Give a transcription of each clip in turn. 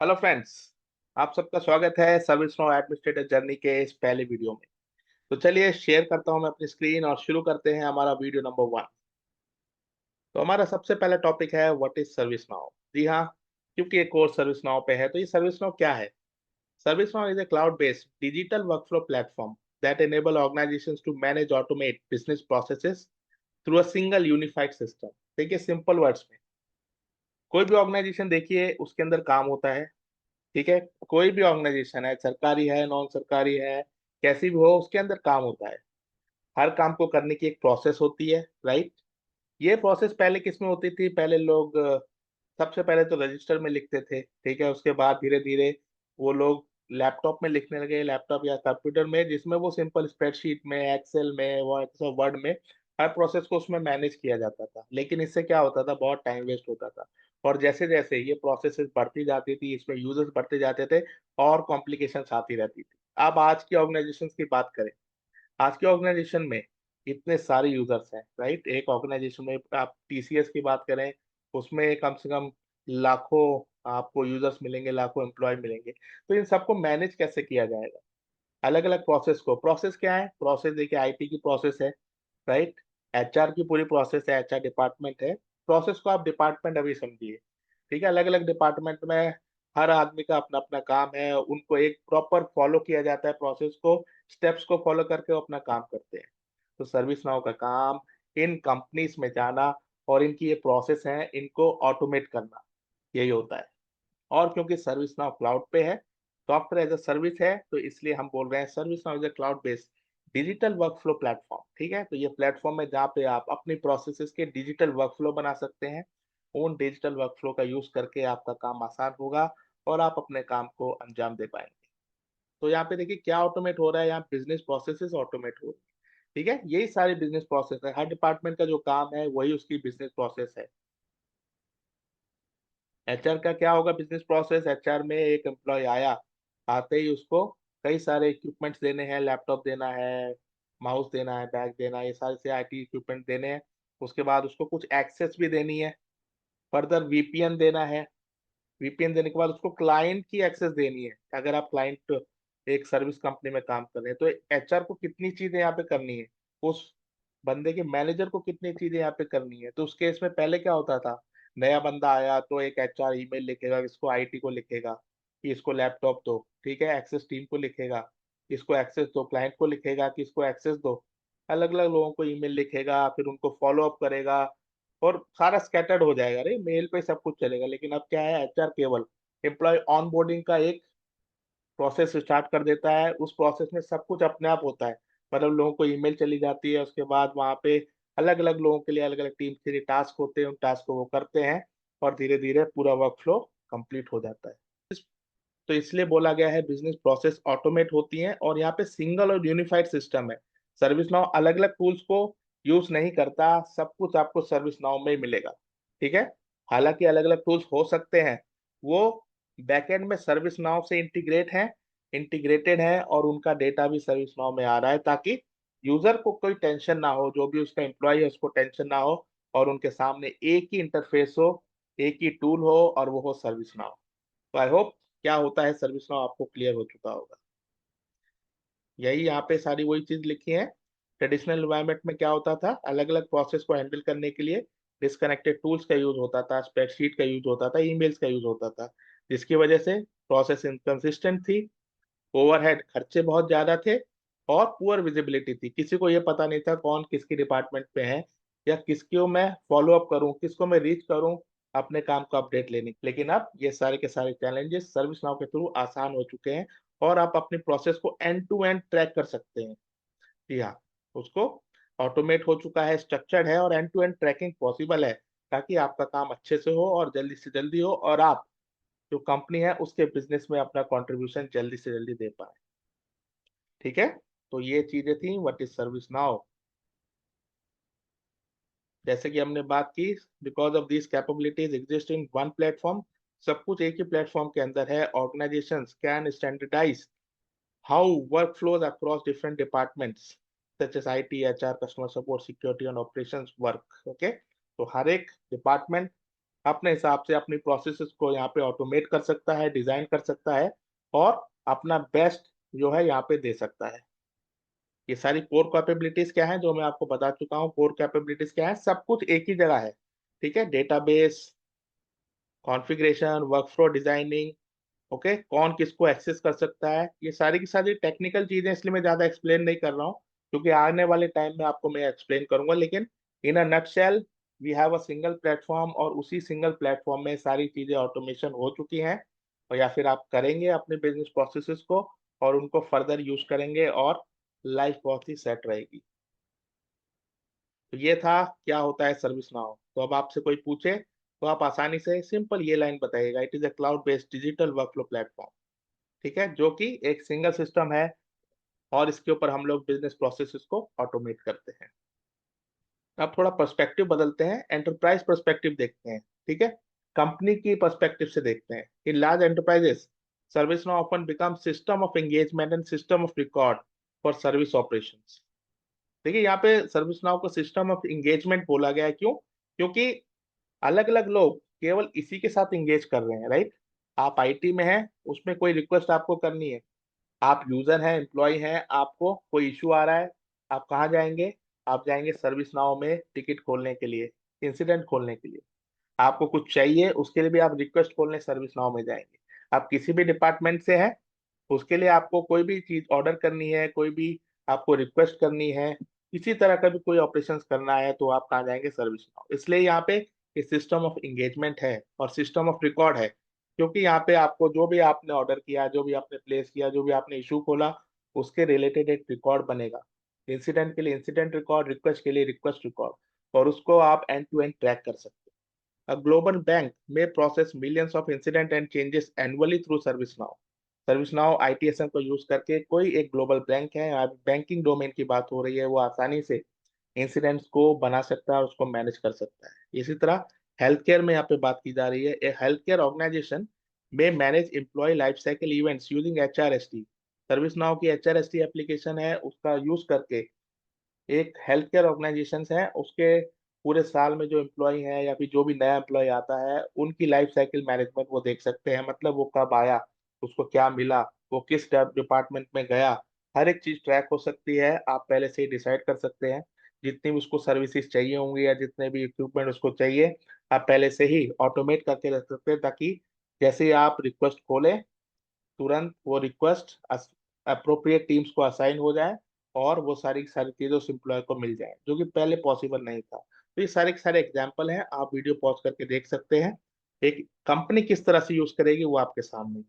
Hello friends. आप सबका स्वागत है सर्विस नो एडमिनिस्ट्रेटर जर्नी के इस पहले वीडियो में। तो चलिए शेयर करता हूं मैं अपनी स्क्रीन और शुरू करते हैं हमारा वीडियो नंबर 1। तो हमारा सबसे पहला टॉपिक है व्हाट इज सर्विस नाउ। जी हाँ, क्योंकि ये कोर्स सर्विस नाउ पे है तो ये सर्विस नाउ क्या है। ServiceNow is a cloud based digital workflow platform that enable organisations to manage automate business processes through a single unified system. देखिए सिंपल वर्ड्स में, कोई भी ऑर्गेनाइजेशन देखिए उसके अंदर काम होता है। ठीक है, कोई भी ऑर्गेनाइजेशन है, सरकारी है, नॉन सरकारी है, कैसी भी हो, उसके अंदर काम होता है। हर काम को करने की एक प्रोसेस होती है, राइट। ये प्रोसेस पहले किस में होती थी? पहले लोग सबसे पहले तो रजिस्टर में लिखते थे। ठीक है, उसके बाद धीरे धीरे वो लोग लैपटॉप में लिखने लगे, लैपटॉप या कंप्यूटर में, जिसमें वो सिंपल स्प्रेडशीट में, एक्सेल में, वर्ड में हर प्रोसेस को उसमें मैनेज किया जाता था। लेकिन इससे क्या होता था? बहुत टाइम वेस्ट होता था। और जैसे जैसे ये प्रोसेसेस बढ़ती जाती थी, इसमें यूजर्स बढ़ते जाते थे और कॉम्प्लिकेशंस आती रहती थी। अब आज की ऑर्गेनाइजेशंस की बात करें, आज के ऑर्गेनाइजेशन में इतने सारे यूजर्स हैं, राइट। एक ऑर्गेनाइजेशन में आप टीसीएस की बात करें, उसमें कम से कम लाखों आपको यूजर्स मिलेंगे, लाखों एम्प्लॉय मिलेंगे। तो इन सबको मैनेज कैसे किया जाएगा? अलग अलग प्रोसेस को, प्रोसेस क्या है? प्रोसेस देखिए आईटी की प्रोसेस है, राइट। एचआर की पूरी प्रोसेस है, एचआर डिपार्टमेंट है। प्रोसेस को आप डिपार्टमेंट अभी समझिए। ठीक है, अलग अलग डिपार्टमेंट में हर आदमी का अपना अपना काम है, उनको एक प्रॉपर फॉलो किया जाता है प्रोसेस को, स्टेप्स को फॉलो करके वो अपना काम करते हैं। तो सर्विस नाउ का काम इन कंपनीज में जाना और इनकी ये प्रोसेस है, इनको ऑटोमेट करना, यही होता है। और क्योंकि सर्विस नाउ क्लाउड पे है, सॉफ्टवेयर एज अ सर्विस है, तो इसलिए हम बोल रहे हैं service now is a cloud based digital workflow platform. ठीक है, तो ये प्लेटफॉर्म है जहाँ पे आप अपनी प्रोसेसेस के डिजिटल वर्कफ्लो बना सकते हैं। उन डिजिटल वर्कफ्लो का यूज करके आपका काम आसान होगा और आप अपने काम को अंजाम दे पाएंगे। तो यहाँ पे देखिए क्या ऑटोमेट हो रहा है, यहाँ बिजनेस प्रोसेसेस ऑटोमेट हो रही है। ठीक है, यही सारे बिजनेस प्रोसेस है, हर डिपार्टमेंट का जो काम है वही उसकी बिजनेस प्रोसेस है। एचआर का क्या होगा बिजनेस प्रोसेस? एचआर में एक एम्प्लॉय आया, आते ही उसको कई सारे इक्विपमेंट्स देने हैं, लैपटॉप देना है, माउस देना है, बैग देना है, ये सारे से आईटी इक्विपमेंट देने हैं। उसके बाद उसको कुछ एक्सेस भी देनी है, फर्दर वीपीएन देना है। वीपीएन देने के बाद उसको क्लाइंट की एक्सेस देनी है। अगर आप क्लाइंट एक सर्विस कंपनी में काम कर रहे हैं तो एचआर को कितनी चीजें यहाँ पे करनी है, उस बंदे के मैनेजर को कितनी चीजें यहाँ पे करनी है। तो उस केस में पहले क्या होता था? नया बंदा आया तो एक एचआर ईमेल लिखेगा, इसको आईटी को लिखेगा कि इसको लैपटॉप दो। ठीक है, एक्सेस टीम को लिखेगा, इसको एक्सेस दो, क्लाइंट को लिखेगा कि इसको एक्सेस दो। अलग अलग लोगों को ईमेल लिखेगा, फिर उनको फॉलो अप करेगा और सारा स्कैटर्ड हो जाएगा। अरे मेल पे सब कुछ चलेगा। लेकिन अब क्या है, एचआर केवल एम्प्लॉय ऑनबोर्डिंग का एक प्रोसेस स्टार्ट कर देता है। उस प्रोसेस में सब कुछ अपने आप होता है। मतलब लोगों को ईमेल चली जाती है, उसके बाद वहाँ पे अलग अलग लोगों के लिए अलग अलग टीम के लिए टास्क होते हैं, उन टास्क को वो करते हैं और धीरे धीरे पूरा वर्क फ्लो कंप्लीट हो जाता है। तो इसलिए बोला गया है बिजनेस प्रोसेस ऑटोमेट होती हैं और यहाँ पे सिंगल और यूनिफाइड सिस्टम है। सर्विस नाउ अलग अलग टूल्स को यूज नहीं करता, सब कुछ आपको सर्विस नाउ में ही मिलेगा। ठीक है, हालांकि अलग अलग टूल्स हो सकते हैं, वो बैकएंड में सर्विस नाउ से इंटीग्रेटेड है और उनका डेटा भी सर्विस नाउ में आ रहा है, ताकि यूजर को कोई टेंशन ना हो, जो भी उसका एम्प्लॉय है उसको टेंशन ना हो और उनके सामने एक ही इंटरफेस हो, एक ही टूल हो और वो हो सर्विस नाउ। तो आई होप क्या होता है सर्विस नाउ आपको क्लियर हो चुका होगा। यही यहाँ पे सारी वही चीज लिखी है। ट्रेडिशनल एनवायरनमेंट में क्या होता था? अलग अलग प्रोसेस को हैंडल करने के लिए डिस्कनेक्टेड टूल्स का यूज होता था, स्प्रेडशीट का यूज होता था, ईमेल्स का यूज होता था, जिसकी वजह से प्रोसेस इनकंसिस्टेंट थी, ओवरहेड खर्चे बहुत ज्यादा थे और पुअर विजिबिलिटी थी। किसी को ये पता नहीं था कौन किसकी डिपार्टमेंट पे है या किसको मैं फॉलो अप करूं, किसको मैं रीच करूं अपने काम को अपडेट लेने। लेकिन अब ये सारे के सारे चैलेंजेस सर्विस नाउ के थ्रू आसान हो चुके हैं और आप अपनी प्रोसेस को एंड टू एंड ट्रैक कर सकते हैं। जी हाँ, उसको ऑटोमेट हो चुका है, स्ट्रक्चर्ड है और end to end tracking possible है, ताकि आपका काम अच्छे से हो और जल्दी से जल्दी हो और आप जो कंपनी है उसके बिजनेस में अपना कंट्रीब्यूशन जल्दी से जल्दी दे पाए। ठीक है, तो ये चीजें थी व्हाट इज सर्विस नाउ। जैसे कि हमने बात की, because of this capabilities exist in one platform, सब कुछ एक ही प्लेटफॉर्म के अंदर है। Organisations can standardise how work flows across different departments such as IT, HR, customer support, security and operations work. Okay, तो हर एक डिपार्टमेंट अपने हिसाब से अपनी प्रोसेसेस को यहाँ पे ऑटोमेट कर सकता है, डिजाइन कर सकता है और अपना बेस्ट जो है यहाँ पे दे सकता है। ये सारी कोर कैपेबिलिटीज क्या है जो मैं आपको बता चुका हूँ। कोर कैपेबिलिटीज क्या है, सब कुछ एक ही जगह है, ठीक है। Database, configuration, workflow designing, okay, कौन किसको एक्सेस कर सकता है, ये सारी की सारी टेक्निकल चीजें, इसलिए मैं ज्यादा एक्सप्लेन नहीं कर रहा हूँ, क्योंकि आने वाले टाइम में आपको मैं एक्सप्लेन करूंगा। लेकिन in a nutshell we have a single platform, और उसी सिंगल प्लेटफॉर्म में सारी चीजें ऑटोमेशन हो चुकी हैं, और या फिर आप करेंगे अपने बिजनेस प्रोसेसेस को और उनको फर्दर यूज करेंगे और लाइफ बहुत ही सेट रहेगी। तो ये था क्या होता है सर्विस नाउ। तो अब आपसे कोई पूछे तो आप आसानी से सिंपल ये लाइन बताइएगा, it is a cloud based digital workflow platform, ठीक है, जो कि एक सिंगल सिस्टम है और इसके ऊपर हम लोग बिजनेस प्रोसेसेस को ऑटोमेट करते हैं। अब थोड़ा पर्सपेक्टिव बदलते हैं, एंटरप्राइज पर्सपेक्टिव देखते हैं, ठीक है। कंपनी की पर्सपेक्टिव से देखते हैं। In large enterprises service now often become system of engagement and system of record for service operations. देखिए यहाँ पे सर्विस नाउ को सिस्टम ऑफ एंगेजमेंट बोला गया है, क्यों? क्योंकि अलग अलग लोग केवल इसी के साथ एंगेज कर रहे हैं, राइट। आप आईटी में हैं, उसमें कोई रिक्वेस्ट आपको करनी है, आप यूजर हैं, एम्प्लॉय हैं, आपको कोई इशू आ रहा है, आप कहाँ जाएंगे? आप जाएंगे सर्विस नाउ में टिकट खोलने के लिए, इंसिडेंट खोलने के लिए। आपको कुछ चाहिए, उसके लिए भी आप रिक्वेस्ट खोलने सर्विस नाउ में जाएंगे। आप किसी भी डिपार्टमेंट से हैं, उसके लिए आपको कोई भी चीज ऑर्डर करनी है, कोई भी आपको रिक्वेस्ट करनी है, किसी तरह का भी कोई ऑपरेशंस करना है, तो आप कहाँ जाएंगे? Service now. इसलिए यहाँ पे सिस्टम ऑफ एंगेजमेंट है और सिस्टम ऑफ रिकॉर्ड है, क्योंकि यहाँ पे आपको जो भी आपने ऑर्डर किया, जो भी आपने प्लेस किया, जो भी आपने इशू खोला, उसके रिलेटेड एक रिकॉर्ड बनेगा। इंसिडेंट के लिए इंसिडेंट रिकॉर्ड, रिक्वेस्ट के लिए रिक्वेस्ट रिकॉर्ड, और उसको आप एंड टू एंड ट्रैक कर सकते हैं। A global bank may process millions of incident and changes annually through ServiceNow. ServiceNow ITSM को यूज करके कोई एक ग्लोबल बैंक है, आप बैंकिंग डोमेन की बात हो रही है, वो आसानी से इंसिडेंट्स को बना सकता है और उसको मैनेज कर सकता है। इसी तरह हेल्थ केयर में यहाँ पे बात की जा रही है, ए हेल्थ केयर ऑर्गेनाइजेशन में manage employee life cycle events using HRST। ServiceNow की HRST एप्लीकेशन है, उसका यूज करके एक हेल्थ केयर ऑर्गेनाइजेशन है, उसके पूरे साल में जो एम्प्लॉय है या फिर जो भी नया एम्प्लॉय आता है, उनकी लाइफ साइकिल मैनेजमेंट वो देख सकते हैं। मतलब वो कब आया, उसको क्या मिला, वो किस डिपार्टमेंट में गया, हर एक चीज ट्रैक हो सकती है। आप पहले से ही डिसाइड कर सकते हैं जितनी भी उसको सर्विसेज चाहिए होंगी या जितने भी इक्विपमेंट उसको चाहिए, आप पहले से ही ऑटोमेट करके रख सकते हैं, ताकि जैसे ही आप रिक्वेस्ट खोलें, तुरंत वो रिक्वेस्ट अप्रोप्रिएट टीम्स को असाइन हो जाए और वो सारी सारी चीजें उस एम्प्लॉय को मिल जाए, जो कि पहले पॉसिबल नहीं था। तो ये सारे के सारे एग्जाम्पल हैं, आप वीडियो पॉज करके देख सकते हैं। एक कंपनी किस तरह से यूज करेगी वो आपके सामने।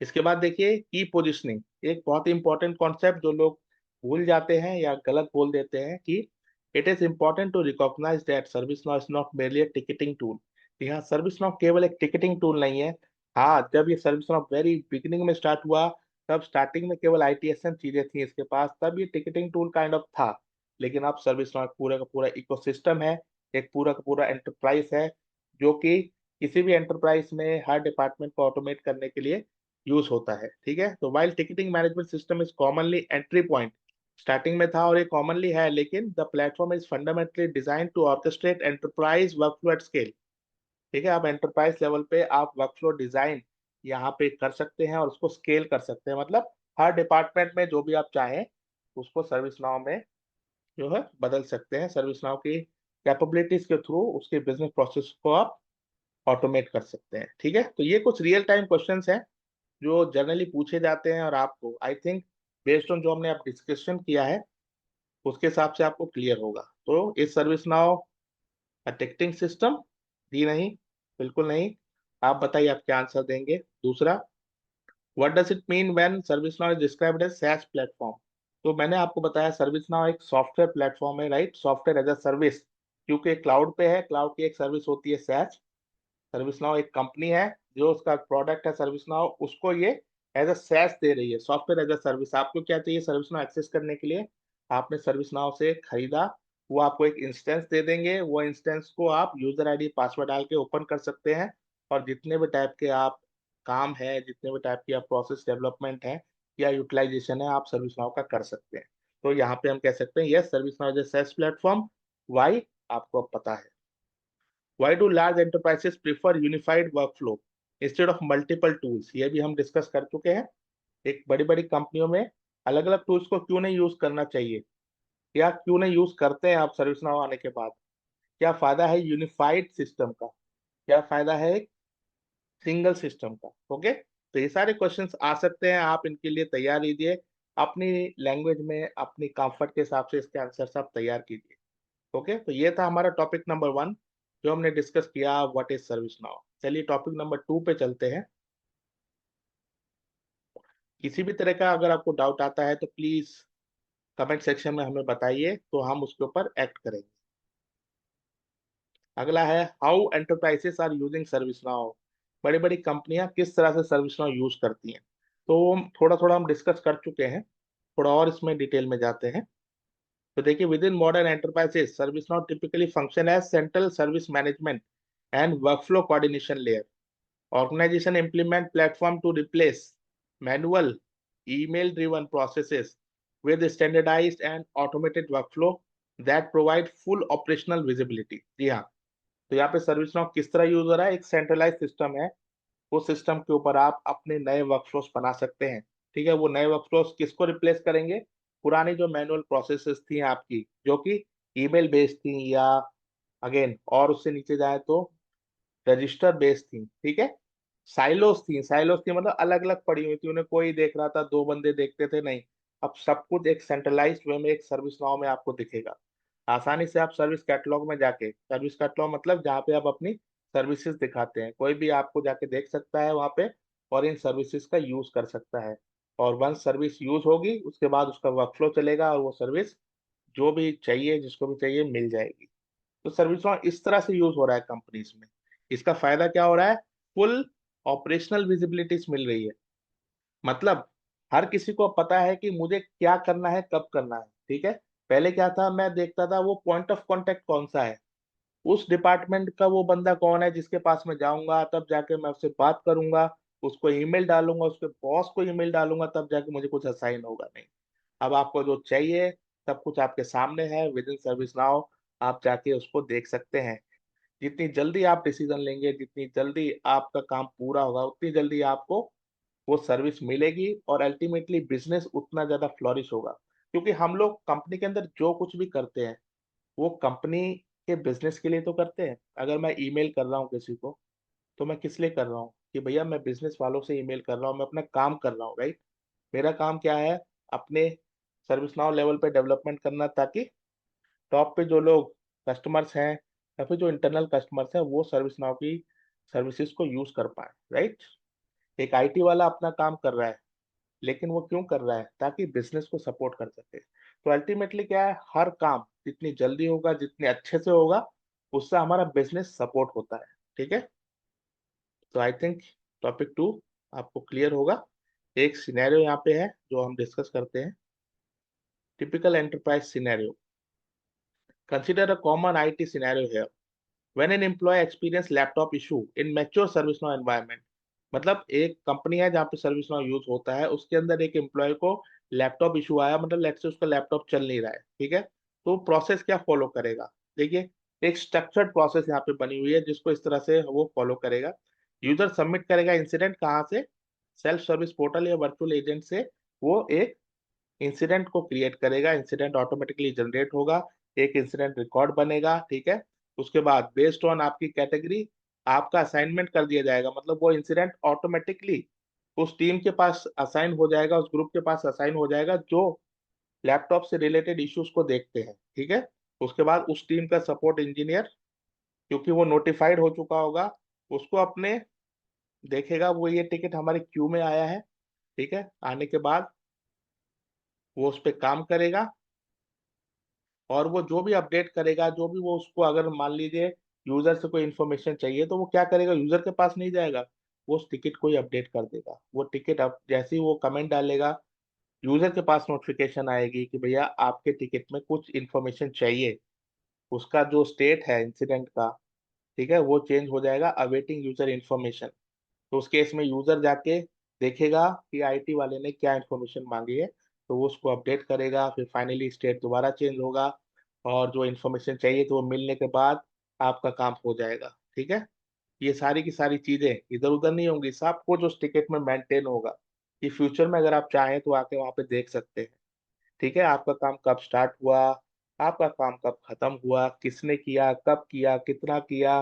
इसके बाद देखिए की पोजिशनिंग, एक बहुत ही इंपॉर्टेंट कॉन्सेप्ट जो लोग भूल जाते हैं या गलत बोल देते हैं, कि it is important to recognise that ServiceNow is not merely a ticketing tool. यहाँ सर्विस नाउ केवल एक टिकटिंग टूल नहीं है। हाँ, जब ये सर्विस नाउ वेरी बिगिनिंग में स्टार्ट हुआ, तब स्टार्टिंग में केवल ITSM चीजें थी इसके पास, तब ये टिकटिंग टूल काइंड ऑफ था। लेकिन अब सर्विस नाउ पूरा का पूरा इकोसिस्टम है, एक पूरा का पूरा एंटरप्राइज है, जो कि किसी भी एंटरप्राइज में हर डिपार्टमेंट को ऑटोमेट करने के लिए यूज होता है, ठीक है। तो while ticketing management system is commonly entry point, starting में था और ये कॉमनली है, लेकिन the platform is fundamentally design to orchestrate enterprise workflow at scale, ठीक है। आप एंटरप्राइज लेवल पे आप वर्कफ्लो डिजाइन यहाँ पे कर सकते हैं और उसको स्केल कर सकते हैं। मतलब हर डिपार्टमेंट में जो भी आप चाहें उसको सर्विस नाउ में जो है बदल सकते हैं। सर्विस नाउ की कैपेबिलिटीज के थ्रू उसके बिजनेस प्रोसेस को आप ऑटोमेट कर सकते हैं, ठीक है। तो ये कुछ रियल टाइम क्वेश्चंस हैं जो जनरली पूछे जाते हैं, और आपको आई थिंक बेस्ड ऑन जो हमने आप डिस्कशन किया है उसके हिसाब से आपको क्लियर होगा। तो इस सर्विस नाउ टिकटिंग सिस्टम? जी नहीं, बिल्कुल नहीं। आप बताइए आप क्या आंसर देंगे। दूसरा, what does it mean when ServiceNow is described as SaaS platform? तो मैंने आपको बताया सर्विस नाउ एक सॉफ्टवेयर प्लेटफॉर्म है, right, software as a service, क्योंकि क्लाउड पे है, क्लाउड की एक सर्विस होती है SaaS। सर्विस नाउ एक कंपनी है, जो उसका प्रोडक्ट है सर्विस नाउ, उसको ये एज अ सैस दे रही है, सॉफ्टवेयर एज अ सर्विस। आपको क्या चाहिए सर्विस नाउ एक्सेस करने के लिए? आपने सर्विस नाउ से खरीदा, वो आपको एक इंस्टेंस दे देंगे, वो इंस्टेंस को आप यूजर आईडी पासवर्ड डाल के ओपन कर सकते हैं, और जितने भी टाइप के आप काम है, जितने भी टाइप की आप प्रोसेस डेवलपमेंट है या यूटिलाइजेशन है, आप सर्विस नाउ का कर सकते हैं। तो यहाँ पे हम कह सकते हैं yes, ServiceNow as a SaaS platform. Why? आपको अब पता है। Why do large enterprises prefer unified workflow instead of multiple tools, ये भी हम डिस्कस कर चुके हैं। एक बड़ी बड़ी कंपनियों में अलग अलग टूल्स को क्यों नहीं यूज करना चाहिए, या क्यों नहीं यूज करते हैं आप सर्विस नाउ आने के बाद, क्या फायदा है यूनिफाइड सिस्टम का, क्या फायदा है एक सिंगल सिस्टम का। ओके, तो ये सारे क्वेश्चंस आ सकते हैं, आप इनके लिए तैयार कीजिए अपनी लैंग्वेज में, अपनी कंफर्ट के हिसाब से इसके आंसर आप तैयार कीजिए। ओके, तो ये था हमारा टॉपिक नंबर 1 जो हमने डिस्कस किया, व्हाट इज सर्विस नाउ। चलिए टॉपिक नंबर 2 पे चलते हैं। किसी भी तरह का अगर आपको डाउट आता है तो प्लीज कमेंट सेक्शन में हमें बताइए, तो हम उसके ऊपर एक्ट करेंगे। अगला है how enterprises are using ServiceNow, बड़ी बड़ी कंपनियां किस तरह से सर्विस नाउ यूज करती हैं। तो थोड़ा थोड़ा हम डिस्कस कर चुके हैं, थोड़ा और इसमें डिटेल में जाते हैं। तो देखिए, within modern enterprises ServiceNow typically function as central service management and workflow coordination layer. Organization implement platform to replace manual email-driven processes with standardized and automated workflow that provide full operational visibility। जी हाँ, तो यहाँ पे service now किस तरह use हो रहा है, एक सेंट्रलाइज सिस्टम है, उस सिस्टम के ऊपर आप अपने नए वर्कफ्लोस बना सकते हैं। ठीक है, वो नए वर्कफ्लोस किसको रिप्लेस करेंगे, पुरानी जो मैनुअल प्रोसेसेस थी आपकी, जो कि ईमेल बेस्ड थी, या अगेन और उससे नीचे जाए तो रजिस्टर बेस्ड थी। ठीक है, साइलोस थी मतलब अलग अलग पड़ी हुई थी, उन्हें कोई देख रहा था, दो बंदे देखते थे, नहीं। अब सब कुछ एक सेंट्रलाइज्ड वे में एक सर्विस नाउ में आपको दिखेगा। आसानी से आप सर्विस कैटलॉग में जाके, सर्विस कैटलॉग मतलब जहाँ पे आप अपनी सर्विसेज दिखाते हैं, कोई भी आपको जाके देख सकता है वहाँ पे, और इन सर्विसेज का यूज कर सकता है। और वन सर्विस यूज होगी उसके बाद उसका वर्कफ्लो चलेगा, और वो सर्विस जो भी चाहिए, जिसको भी चाहिए, मिल जाएगी। तो सर्विस नाउ इस तरह से यूज हो रहा है कंपनीज में। इसका फायदा क्या हो रहा है, फुल ऑपरेशनल विजिबिलिटीज मिल रही है। मतलब हर किसी को पता है कि मुझे क्या करना है, कब करना है। ठीक है, पहले क्या था, मैं देखता था वो पॉइंट ऑफ कांटेक्ट कौन सा है, उस डिपार्टमेंट का वो बंदा कौन है जिसके पास मैं जाऊंगा, तब जाके मैं उससे बात करूंगा, उसको ईमेल डालूंगा, उसके बॉस को ईमेल डालूंगा, तब जाके मुझे कुछ असाइन होगा। नहीं, अब आपको जो चाहिए सब कुछ आपके सामने है, विद इन सर्विस नाउ आप जाके उसको देख सकते हैं। जितनी जल्दी आप डिसीजन लेंगे, जितनी जल्दी आपका काम पूरा होगा, उतनी जल्दी आपको वो सर्विस मिलेगी, और अल्टीमेटली बिजनेस उतना ज्यादा फ्लॉरिश होगा। क्योंकि हम लोग कंपनी के अंदर जो कुछ भी करते हैं वो कंपनी के बिजनेस के लिए तो करते हैं। अगर मैं ईमेल कर रहा हूँ किसी को, तो मैं किस लिए कर रहा हूँ, कि भैया मैं बिजनेस वालों से ईमेल कर रहा हूँ, मैं अपना काम कर रहा हूँ, राइट। मेरा काम क्या है, अपने सर्विस नाउ लेवल पे डेवलपमेंट करना, ताकि टॉप पे जो लोग कस्टमर्स हैं, या फिर जो इंटरनल कस्टमर्स हैं, वो सर्विस नाउ की सर्विसेज को यूज कर पाए, राइट। एक आईटी वाला अपना काम कर रहा है, लेकिन वो क्यों कर रहा है, ताकि बिजनेस को सपोर्ट कर सके। तो अल्टीमेटली क्या है, हर काम जितनी जल्दी होगा, जितने अच्छे से होगा, उससे हमारा बिजनेस सपोर्ट होता है। ठीक है, तो आई थिंक टॉपिक 2 आपको क्लियर होगा। एक सिनेरियो यहाँ पे है जो हम डिस्कस करते हैं, typical enterprise scenario. Consider a common IT scenario here when an employee experience laptop issue in mature ServiceNow environment। मतलब एक कंपनी है जहाँ पे ServiceNow यूज होता है, उसके अंदर एक एम्प्लॉय को लैपटॉप इशू आया, मतलब लेट्स से उसका लैपटॉप चल नहीं रहा है। ठीक है, तो प्रोसेस क्या फॉलो करेगा, देखिए एक स्ट्रक्चर्ड प्रोसेस यहाँ पे बनी हुई है, जिसको इस तरह से वो फॉलो करेगा। यूजर सबमिट करेगा इंसिडेंट, कहाँ से, सेल्फ सर्विस पोर्टल या वर्चुअल एजेंट से। वो एक इंसिडेंट को क्रिएट करेगा, इंसिडेंट ऑटोमेटिकली जनरेट होगा, एक इंसिडेंट रिकॉर्ड बनेगा। ठीक है, उसके बाद बेस्ड ऑन आपकी कैटेगरी आपका असाइनमेंट कर दिया जाएगा, मतलब वो इंसिडेंट ऑटोमेटिकली उस टीम के पास असाइन हो जाएगा, उस ग्रुप के पास असाइन हो जाएगा जो लैपटॉप से रिलेटेड इश्यूज को देखते हैं। ठीक है, उसके बाद उस टीम का सपोर्ट इंजीनियर, क्योंकि वो नोटिफाइड हो चुका होगा, उसको अपने देखेगा, वो ये टिकट हमारे क्यू में आया है। ठीक है, आने के बाद वो उस पर काम करेगा, और वो जो भी अपडेट करेगा, जो भी वो उसको, अगर मान लीजिए यूजर से कोई इन्फॉर्मेशन चाहिए, तो वो क्या करेगा, यूजर के पास नहीं जाएगा, वो उस टिकट को ही अपडेट कर देगा। वो टिकट अब जैसे ही वो कमेंट डालेगा, यूजर के पास नोटिफिकेशन आएगी कि भैया आपके टिकट में कुछ इन्फॉर्मेशन चाहिए, उसका जो स्टेट है इंसिडेंट का, ठीक है, वो चेंज हो जाएगा, अवेटिंग यूजर इन्फॉर्मेशन। तो उस केस में यूजर जाके देखेगा कि आईटी वाले ने क्या इन्फॉर्मेशन मांगी है, तो वो उसको अपडेट करेगा, फिर फाइनली स्टेट दोबारा चेंज होगा, और जो इन्फॉर्मेशन चाहिए तो वो मिलने के बाद आपका काम हो जाएगा। ठीक है, ये सारी की सारी चीजें इधर उधर नहीं होंगी, सब कुछ उस टिकट में मेंटेन होगा। ये फ्यूचर में अगर आप चाहें तो आके वहां पे देख सकते हैं। ठीक है, आपका काम कब स्टार्ट हुआ, आपका काम कब खत्म हुआ, किसने किया, कब किया, कितना किया।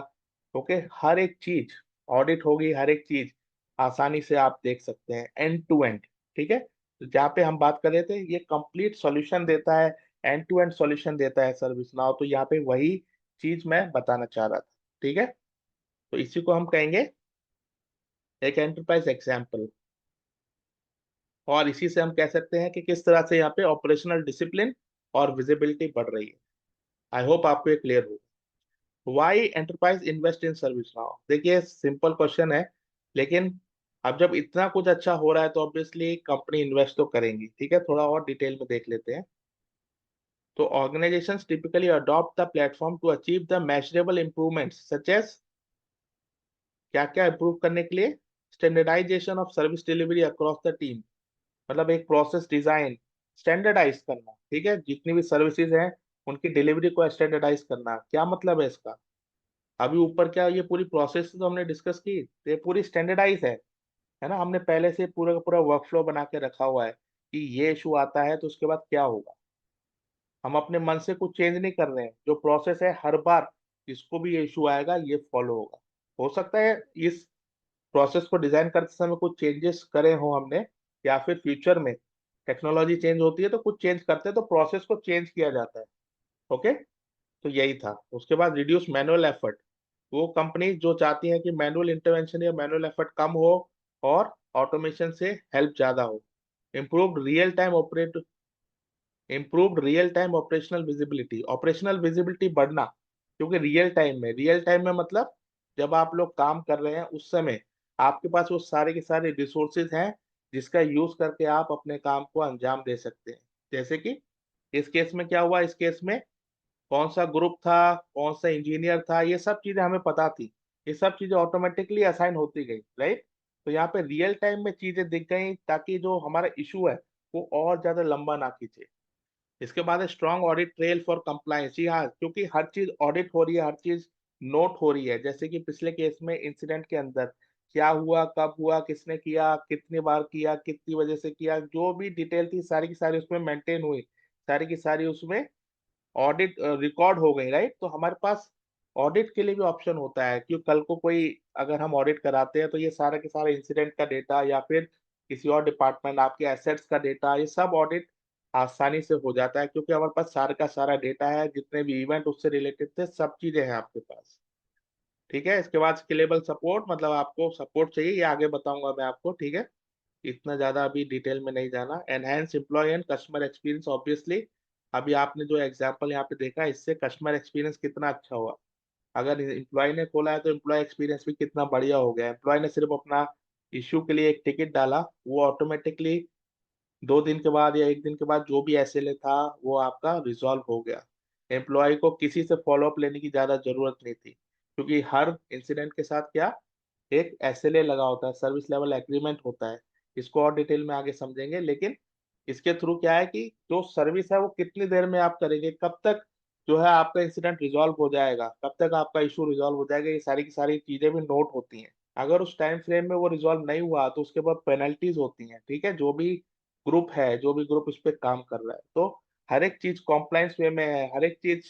ओके, हर एक चीज ऑडिट होगी, हर एक चीज आसानी से आप देख सकते हैं एंड टू एंड। ठीक है, तो जहाँ पे हम बात कर रहे थे, ये कंप्लीट सॉल्यूशन देता है, एंड टू एंड सॉल्यूशन देता है सर्विस नाउ। तो यहाँ पे वही चीज मैं बताना चाह रहा था। ठीक है, तो इसी को हम कहेंगे एक एंटरप्राइज एग्जाम्पल। और इसी से हम कह सकते हैं कि किस तरह से यहाँ पे ऑपरेशनल डिसिप्लिन और विजिबिलिटी बढ़ रही है। आई होप आपको ये क्लियर हो। Why enterprise invest in ServiceNow? देखिए, सिंपल क्वेश्चन है, लेकिन अब जब इतना कुछ अच्छा हो रहा है तो ऑब्वियसली कंपनी इन्वेस्ट तो करेंगी। ठीक है, थोड़ा और डिटेल में देख लेते हैं। तो organisations typically adopt the platform to achieve the measurable improvements such as, क्या क्या इंप्रूव करने के लिए, standardisation of service delivery across the team, मतलब एक प्रोसेस डिजाइन स्टैंडर्डाइज करना। ठीक है, जितनी भी सर्विसेज हैं उनकी डिलीवरी को स्टैंडर्डाइज करना। क्या मतलब है इसका? अभी ऊपर क्या ये पूरी प्रोसेस तो हमने डिस्कस की, तो ये पूरी स्टैंडर्डाइज है ना। हमने पहले से पूरा का पूरा वर्कफ्लो बना के रखा हुआ है कि ये इशू आता है तो उसके बाद क्या होगा। हम अपने मन से कुछ चेंज नहीं कर रहे हैं, जो प्रोसेस है हर बार जिसको भी ये इशू आएगा ये फॉलो होगा। हो सकता है इस प्रोसेस को डिजाइन करते समय कुछ चेंजेस करे हो हमने, या फिर फ्यूचर में टेक्नोलॉजी चेंज होती है तो कुछ चेंज करते हैं तो प्रोसेस को चेंज किया जाता है। ओके, तो यही था। उसके बाद रिड्यूस मैनुअल एफर्ट, वो कंपनी जो चाहती है कि मैनुअल इंटरवेंशन या मैनुअल एफर्ट कम हो और ऑटोमेशन से हेल्प ज्यादा हो। Improved real time operational visibility, operational visibility बढ़ना, क्योंकि रियल टाइम में मतलब जब आप लोग काम कर रहे हैं उस समय आपके पास वो सारे के सारे रिसोर्सेज हैं जिसका यूज करके आप अपने काम को अंजाम दे सकते हैं। जैसे कि इस केस में क्या हुआ, इस केस में कौन सा ग्रुप था, कौन सा इंजीनियर था, ये सब चीजें हमें पता थी। ये सब चीजें ऑटोमेटिकली असाइन होती गई, राइट। तो यहाँ पे रियल टाइम में चीजें दिख गई ताकि जो हमारा इशू है वो और ज्यादा लंबा ना खींचे। इसके बाद है strong audit trail for compliance. जी हाँ, क्योंकि हर चीज ऑडिट हो रही है, हर चीज नोट हो रही है। जैसे कि पिछले केस में इंसिडेंट के अंदर क्या हुआ, कब हुआ, किसने किया, कितनी बार किया, कितनी वजह से किया, जो भी डिटेल थी सारी की सारी उसमें मेंटेन हुई, सारी की सारी उसमें ऑडिट रिकॉर्ड हो गई, राइट। तो हमारे पास ऑडिट के लिए भी ऑप्शन होता है, क्योंकि कल को कोई अगर हम ऑडिट कराते हैं तो ये सारा के सारा इंसिडेंट का डेटा या फिर किसी और डिपार्टमेंट आपके एसेट्स का डेटा, ये सब ऑडिट आसानी से हो जाता है, क्योंकि हमारे पास सारा का सारा डेटा है, जितने भी इवेंट उससे रिलेटेड थे सब चीजें हैं आपके पास। ठीक है, इसके बाद स्केलेबल सपोर्ट, मतलब आपको सपोर्ट चाहिए, ये आगे बताऊंगा मैं आपको। ठीक है, इतना ज्यादा अभी डिटेल में नहीं जाना। Enhance employee and customer experience, obviously अभी आपने जो एग्जांपल यहाँ पे देखा इससे कस्टमर एक्सपीरियंस कितना अच्छा हुआ। अगर एम्प्लॉय ने खोला है तो एम्प्लॉय एक्सपीरियंस भी कितना बढ़िया हो गया। एम्प्लॉय ने सिर्फ अपना इश्यू के लिए एक टिकट डाला, वो ऑटोमेटिकली 2 दिन के बाद या एक दिन के बाद जो भी एसएलए था वो आपका रिजॉल्व हो गया। एम्प्लॉय को किसी से फॉलोअप लेने की ज्यादा जरूरत नहीं थी, क्योंकि हर इंसिडेंट के साथ क्या एक एसएलए लगा होता है, सर्विस लेवल एग्रीमेंट होता है। इसको और डिटेल में आगे समझेंगे, लेकिन इसके थ्रू क्या है कि जो सर्विस है वो कितनी देर में आप करेंगे, कब तक जो है आपका इंसिडेंट रिजॉल्व हो जाएगा, कब तक आपका इशू रिजॉल्व हो जाएगा, ये सारी की सारी चीजें भी नोट होती हैं। अगर उस टाइम फ्रेम में वो रिजॉल्व नहीं हुआ तो उसके बाद पेनल्टीज होती हैं। ठीक है, जो भी ग्रुप है, जो भी ग्रुप इस पे काम कर रहा है, तो हर एक चीज कॉम्प्लायंस वे में है, हर एक चीज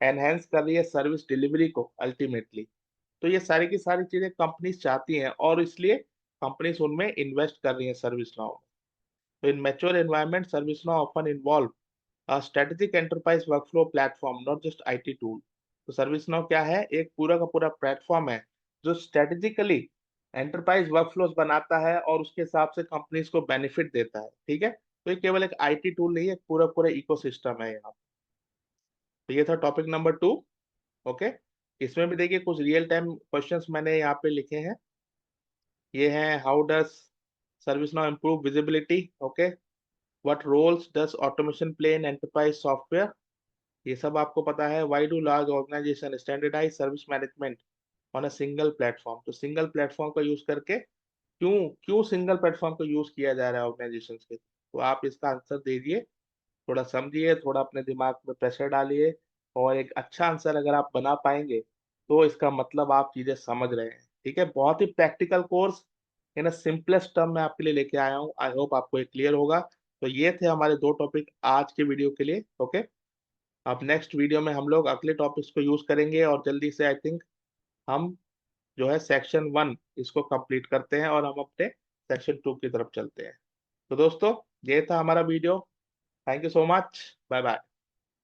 एनहेंस कर रही है सर्विस डिलीवरी को अल्टीमेटली। तो ये सारी की सारी चीजें कंपनीज चाहती हैं और इसलिए कंपनीज उनमें इन्वेस्ट कर रही हैं सर्विस नाउ में। तो in mature environment service now often involve a strategic enterprise workflow platform, not just IT tool। तो सर्विस नाउ क्या है, एक पूरा का पूरा प्लेटफॉर्म है जो स्ट्रेटेजिकली एंटरप्राइज वर्कफ्लोज बनाता है और उसके हिसाब से कंपनीज को बेनिफिट देता है। ठीक है, तो ये केवल एक आईटी टूल नहीं है, पूरा पूरा इकोसिस्टम है यहाँ। तो ये था टॉपिक नंबर 2। ओके, इसमें भी देखिए कुछ रियल टाइम क्वेश्चंस मैंने यहाँ पे लिखे हैं। ये हैं, how does ServiceNow improve visibility? Okay, what roles does automation play in enterprise software? ये सब आपको पता है। Why do large organisation standardise service management on a single platform? तो सिंगल प्लेटफॉर्म का यूज करके क्यों क्यों सिंगल प्लेटफॉर्म का यूज किया जा रहा है ऑर्गेनाइजेशन के? तो आप इसका आंसर दीजिए, थोड़ा समझिए, थोड़ा अपने दिमाग में प्रेशर डालिए, और एक अच्छा आंसर अगर आप बना पाएंगे तो इसका मतलब आप चीजें समझ रहे हैं। ठीक है, बहुत ही practical course in simplest term में आपके लिए लेके आया हूँ। आई होप आपको ये क्लियर होगा। तो ये थे हमारे दो टॉपिक आज के वीडियो के लिए। ओके, अब नेक्स्ट वीडियो में हम लोग अगले टॉपिक्स को यूज करेंगे और जल्दी से आई थिंक हम जो है सेक्शन 1 इसको कंप्लीट करते हैं और हम अपने सेक्शन 2 की तरफ चलते हैं। तो दोस्तों, ये था हमारा video. Thank you so much. Bye bye.